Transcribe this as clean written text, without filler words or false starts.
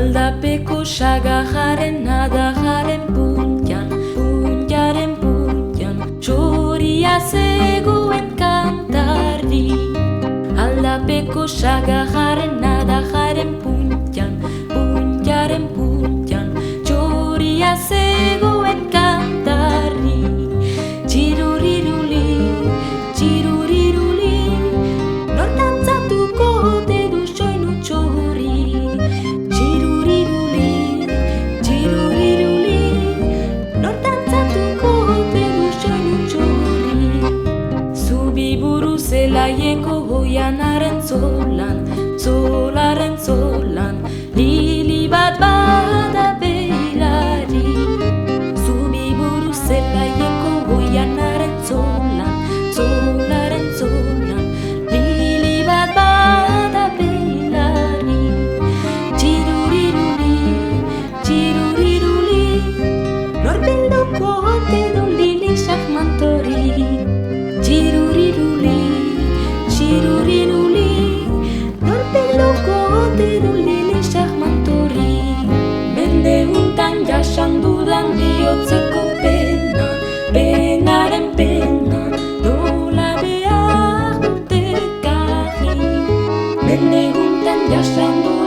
Aldapeko sagarraren adarraren puntaren txoria zegoen kantari. Aldapeko sagarraren adarraren puntaren txoria zegoen kantari. Txiruriruli, txiruriruli, nortantzatuko ote du soinu txori. Txiruriruli, txiruriruli, nortantzatuko ote du soinu txori. Zubiburu zelaieko goianaren zolaren zolan, lili bat bada beilari. Zubiburu zelaieko goianaren zolaren zolan, lili bat bada beilari. Txiruriruli, txiruriruli, nor bilduko ote du lili xahmantori. Txiruriruli, txiruriruli, nor bilduko ote du lili xahmantori. Mende untan jasan dudan bihotzeko pena, penaren pena, nola behar dut ekarri. Mende untan jasan dudan